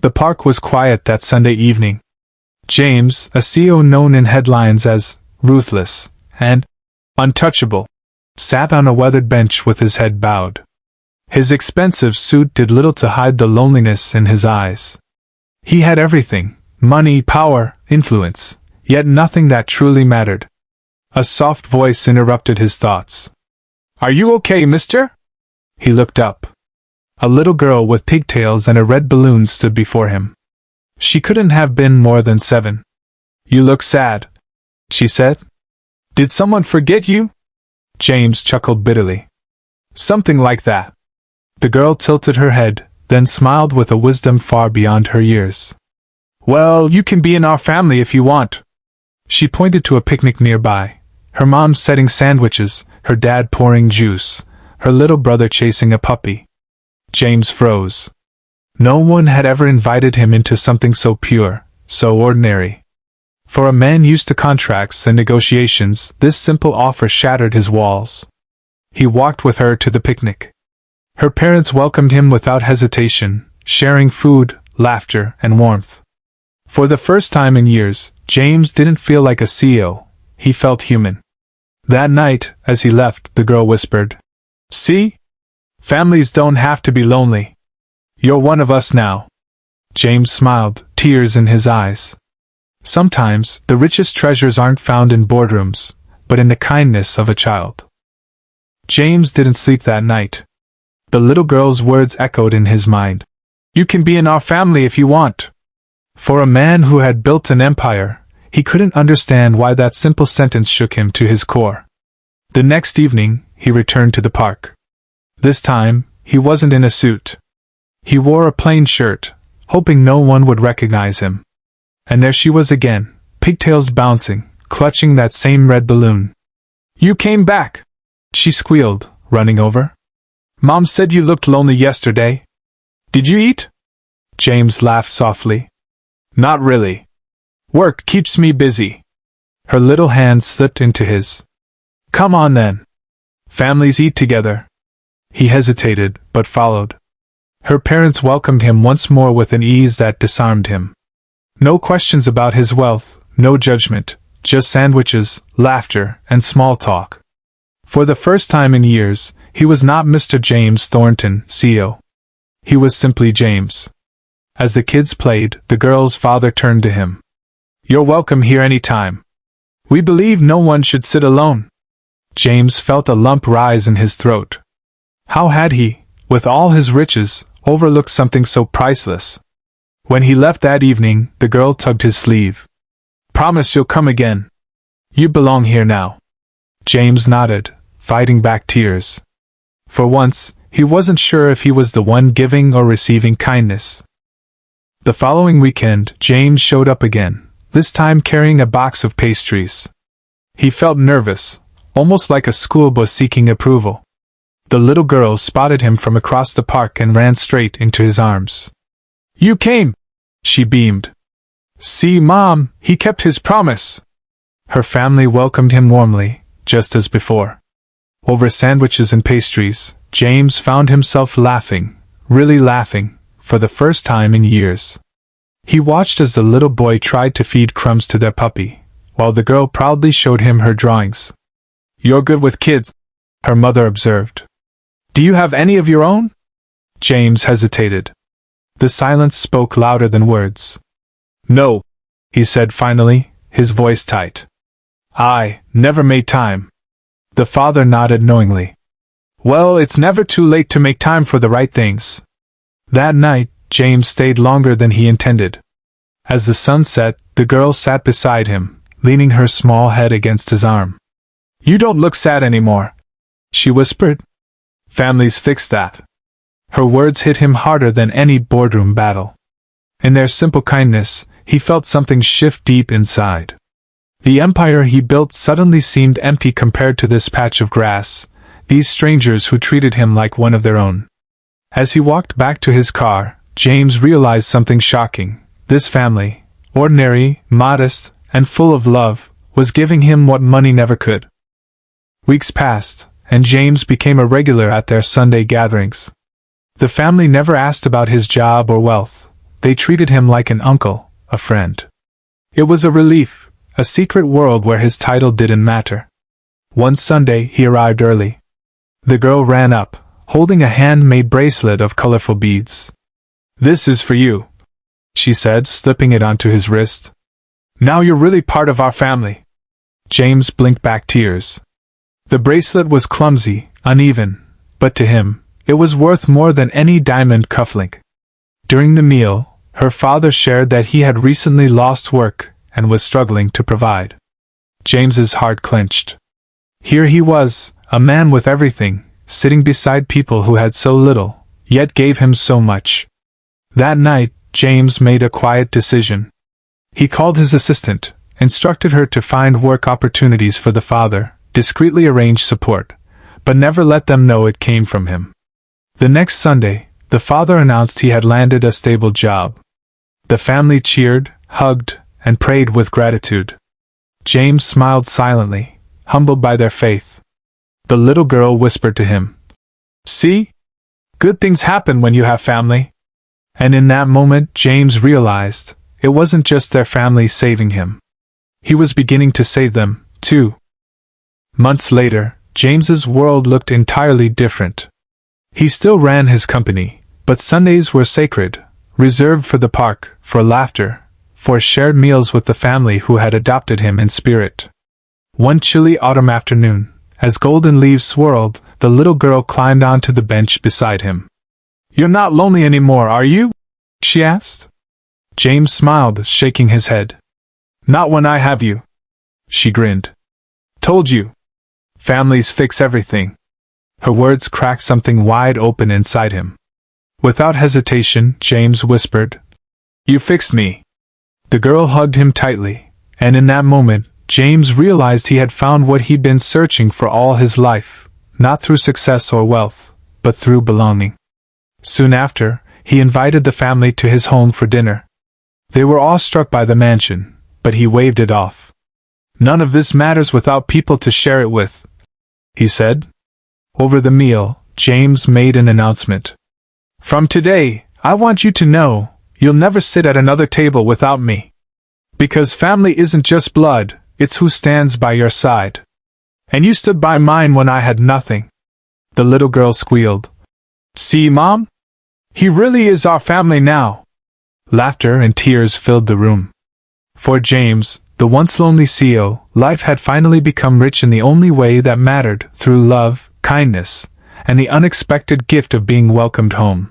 The park was quiet that Sunday evening. James, a CEO known in headlines as ruthless and untouchable, sat on a weathered bench with his head bowed. His expensive suit did little to hide the loneliness in his eyes. He had everything: money, power, influence, yet nothing that truly mattered. A soft voice interrupted his thoughts. "Are you okay, mister?" He looked up. A little girl with pigtails and a red balloon stood before him. She couldn't have been more than 7. "You look sad," she said. "Did someone forget you?" James chuckled bitterly. "Something like that." The girl tilted her head, then smiled with a wisdom far beyond her years. "Well, you can be in our family if you want." She pointed to a picnic nearby, her mom setting sandwiches, her dad pouring juice, her little brother chasing a puppy. James froze. No one had ever invited him into something so pure, so ordinary. For a man used to contracts and negotiations, this simple offer shattered his walls. He walked with her to the picnic. Her parents welcomed him without hesitation, sharing food, laughter, and warmth. For the first time in years, James didn't feel like a CEO, he felt human. That night, as he left, the girl whispered, "See? Families don't have to be lonely. You're one of us now." James smiled, tears in his eyes. Sometimes, the richest treasures aren't found in boardrooms, but in the kindness of a child. James didn't sleep that night. The little girl's words echoed in his mind. "You can be in our family if you want." For a man who had built an empire, he couldn't understand why that simple sentence shook him to his core. The next evening, he returned to the park. This time, he wasn't in a suit. He wore a plain shirt, hoping no one would recognize him. And there she was again, pigtails bouncing, clutching that same red balloon. "You came back!" she squealed, running over. "Mom said you looked lonely yesterday. Did you eat?" James laughed softly. "Not really. Work keeps me busy." Her little hand slipped into his. "Come on then. Families eat together." He hesitated, but followed. Her parents welcomed him once more with an ease that disarmed him. No questions about his wealth, no judgment, just sandwiches, laughter, and small talk. For the first time in years, he was not Mr. James Thornton, CEO. He was simply James. As the kids played, the girl's father turned to him. "You're welcome here any time. We believe no one should sit alone." James felt a lump rise in his throat. How had he, with all his riches, overlooked something so priceless? When he left that evening, the girl tugged his sleeve. "Promise you'll come again. You belong here now." James nodded, fighting back tears. For once, he wasn't sure if he was the one giving or receiving kindness. The following weekend, James showed up again, this time carrying a box of pastries. He felt nervous, almost like a schoolboy seeking approval. The little girl spotted him from across the park and ran straight into his arms. "You came!" she beamed. "See, Mom, he kept his promise." Her family welcomed him warmly, just as before. Over sandwiches and pastries, James found himself laughing, really laughing, for the first time in years. He watched as the little boy tried to feed crumbs to their puppy, while the girl proudly showed him her drawings. "You're good with kids," her mother observed. "Do you have any of your own?" James hesitated. The silence spoke louder than words. "No," he said finally, his voice tight. "I never made time." The father nodded knowingly. "Well, it's never too late to make time for the right things." That night, James stayed longer than he intended. As the sun set, the girl sat beside him, leaning her small head against his arm. "You don't look sad anymore," she whispered. "Families fix that." Her words hit him harder than any boardroom battle. In their simple kindness, he felt something shift deep inside. The empire he built suddenly seemed empty compared to this patch of grass, these strangers who treated him like one of their own. As he walked back to his car, James realized something shocking. This family, ordinary, modest, and full of love, was giving him what money never could. Weeks passed, and James became a regular at their Sunday gatherings. The family never asked about his job or wealth. they treated him like an uncle, a friend. It was a relief, a secret world where his title didn't matter. One Sunday, he arrived early. The girl ran up, holding a handmade bracelet of colorful beads. "This is for you," she said, slipping it onto his wrist. "Now you're really part of our family." James blinked back tears. The bracelet was clumsy, uneven, but to him, it was worth more than any diamond cufflink. During the meal, her father shared that he had recently lost work and was struggling to provide. James's heart clenched. Here he was, a man with everything, sitting beside people who had so little, yet gave him so much. That night, James made a quiet decision. He called his assistant, instructed her to find work opportunities for the father, discreetly arrange support, but never let them know it came from him. The next Sunday, the father announced he had landed a stable job. The family cheered, hugged, and prayed with gratitude. James smiled silently, humbled by their faith. The little girl whispered to him, "See? Good things happen when you have family." And in that moment, James realized it wasn't just their family saving him. He was beginning to save them, too. Months later, James's world looked entirely different. He still ran his company, but Sundays were sacred, reserved for the park, for laughter, for shared meals with the family who had adopted him in spirit. One chilly autumn afternoon, as golden leaves swirled, the little girl climbed onto the bench beside him. "You're not lonely anymore, are you?" she asked. James smiled, shaking his head. "Not when I have you," she grinned. "Told you. Families fix everything." Her words cracked something wide open inside him. Without hesitation, James whispered, "You fixed me." The girl hugged him tightly, and in that moment, James realized he had found what he'd been searching for all his life, not through success or wealth, but through belonging. Soon after, he invited the family to his home for dinner. They were awestruck by the mansion, but he waved it off. "None of this matters without people to share it with," he said. Over the meal, James made an announcement. "From today, I want you to know, you'll never sit at another table without me. Because family isn't just blood, it's who stands by your side. And you stood by mine when I had nothing." The little girl squealed, "See, Mom? He really is our family now." Laughter and tears filled the room. For James, the once lonely CEO, life had finally become rich in the only way that mattered, through love, kindness, and the unexpected gift of being welcomed home.